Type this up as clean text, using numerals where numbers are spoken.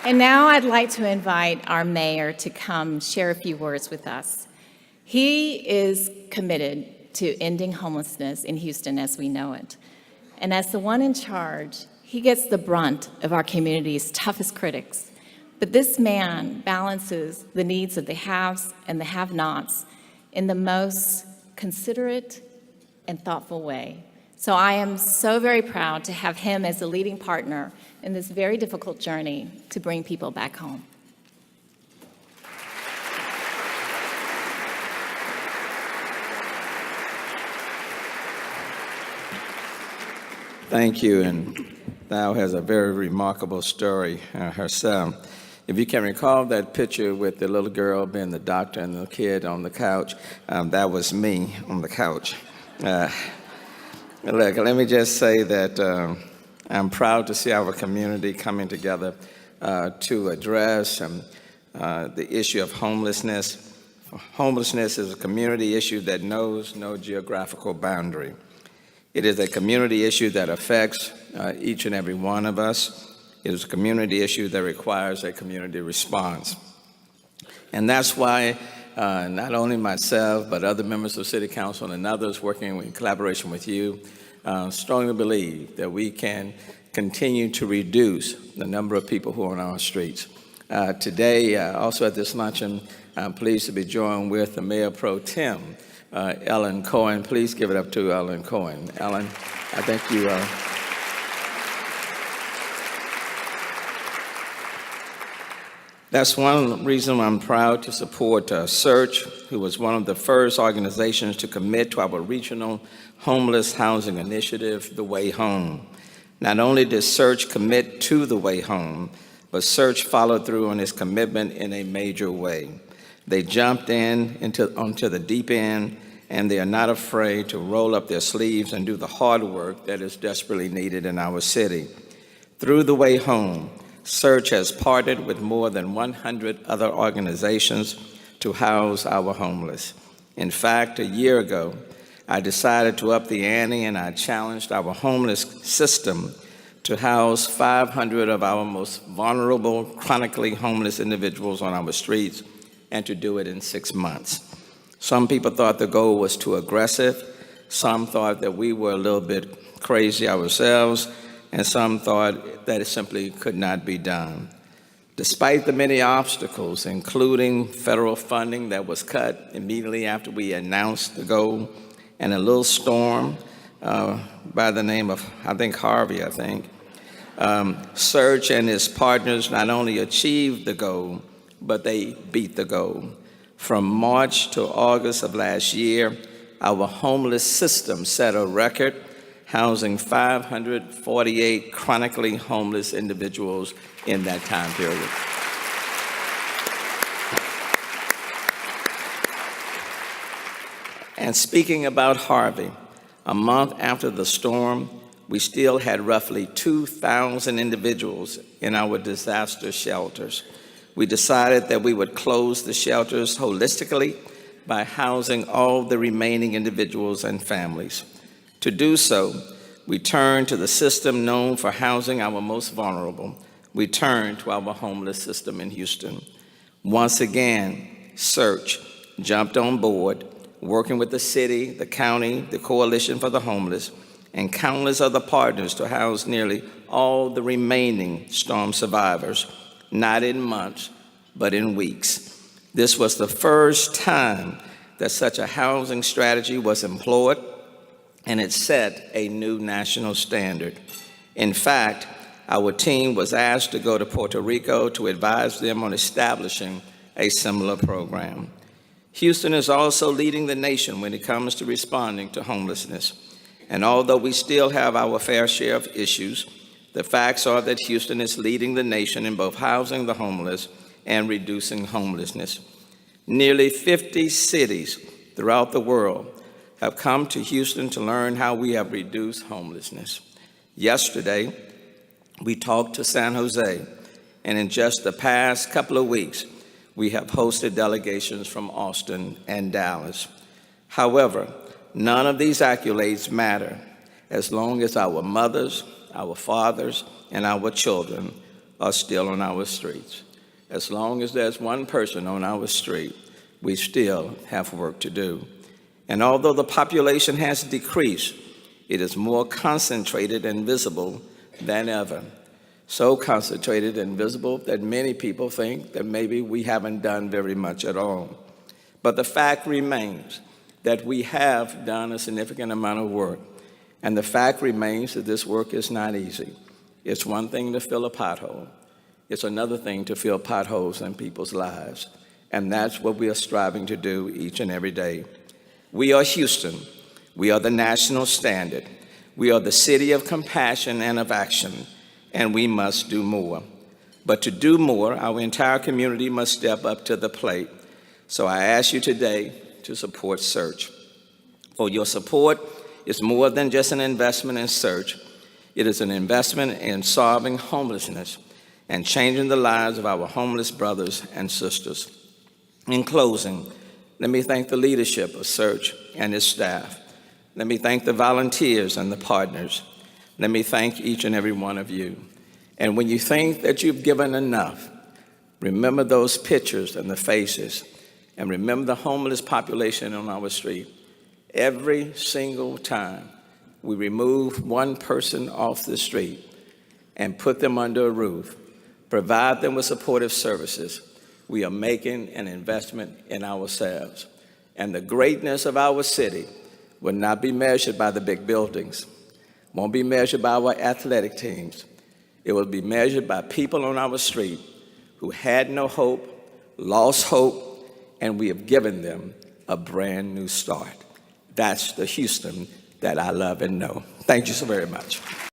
And now I'd like to invite our mayor to come share a few words with us. He is committed to ending homelessness in Houston as we know it. And as the one in charge, he gets the brunt of our community's toughest critics. But this man balances the needs of the haves and the have-nots in the most considerate and thoughtful way. So I am so very proud to have him as a leading partner in this very difficult journey to bring people back home. Thank you, and Thou has a very remarkable story herself. If you can recall that picture with the little girl being the doctor and the kid on the couch, that was me on the couch. Look, let me just say that I'm proud to see our community coming together to address the issue of homelessness. Homelessness is a community issue that knows no geographical boundary. It is a community issue that affects each and every one of us. It is a community issue that requires a community response. And that's why not only myself, but other members of City Council and others working in collaboration with you strongly believe that we can continue to reduce the number of people who are on our streets. Today, also at this luncheon, I'm pleased to be joined with the Mayor Pro Tem, Ellen Cohen. Please give it up to Ellen Cohen. Ellen, I think you That's one reason I'm proud to support Search, who was one of the first organizations to commit to our regional homeless housing initiative, The Way Home. Not only did Search commit to The Way Home, but Search followed through on its commitment in a major way. They jumped onto the deep end, and they are not afraid to roll up their sleeves and do the hard work that is desperately needed in our city. Through The Way Home, Search has partnered with more than 100 other organizations to house our homeless. In fact, a year ago, I decided to up the ante and I challenged our homeless system to house 500 of our most vulnerable, chronically homeless individuals on our streets and to do it in 6 months. Some people thought the goal was too aggressive. Some thought that we were a little bit crazy ourselves, and some thought that it simply could not be done. Despite the many obstacles, including federal funding that was cut immediately after we announced the goal, and a little storm by the name of, Harvey, Search and his partners not only achieved the goal, but they beat the goal. From March to August of last year, our homeless system set a record, housing 548 chronically homeless individuals in that time period. And speaking about Harvey, a month after the storm, we still had roughly 2,000 individuals in our disaster shelters. We decided that we would close the shelters holistically by housing all the remaining individuals and families. To do so, we turned to the system known for housing our most vulnerable. We turned to our homeless system in Houston. Once again, Search jumped on board, working with the city, the county, the Coalition for the Homeless, and countless other partners to house nearly all the remaining storm survivors, not in months, but in weeks. This was the first time that such a housing strategy was employed, and it set a new national standard. In fact, our team was asked to go to Puerto Rico to advise them on establishing a similar program. Houston is also leading the nation when it comes to responding to homelessness. And although we still have our fair share of issues, the facts are that Houston is leading the nation in both housing the homeless and reducing homelessness. Nearly 50 cities throughout the world have come to Houston to learn how we have reduced homelessness. Yesterday, we talked to San Jose, and in just the past couple of weeks, we have hosted delegations from Austin and Dallas. However, none of these accolades matter as long as our mothers, our fathers, and our children are still on our streets. As long as there's one person on our street, we still have work to do. And although the population has decreased, it is more concentrated and visible than ever. So concentrated and visible that many people think that maybe we haven't done very much at all. But the fact remains that we have done a significant amount of work. And the fact remains that this work is not easy. It's one thing to fill a pothole. It's another thing to fill potholes in people's lives. And that's what we are striving to do each and every day. We are Houston. We are the national standard. We are the city of compassion and of action, and we must do more. But to do more, our entire community must step up to the plate. So I ask you today to support Search. For your support is more than just an investment in Search. It is an investment in solving homelessness and changing the lives of our homeless brothers and sisters. In closing, let me thank the leadership of Search and its staff. Let me thank the volunteers and the partners. Let me thank each and every one of you. And when you think that you've given enough, remember those pictures and the faces, and remember the homeless population on our street. Every single time we remove one person off the street and put them under a roof, provide them with supportive services, we are making an investment in ourselves. And the greatness of our city will not be measured by the big buildings, won't be measured by our athletic teams. It will be measured by people on our street who had no hope, lost hope, and we have given them a brand new start. That's the Houston that I love and know. Thank you so very much.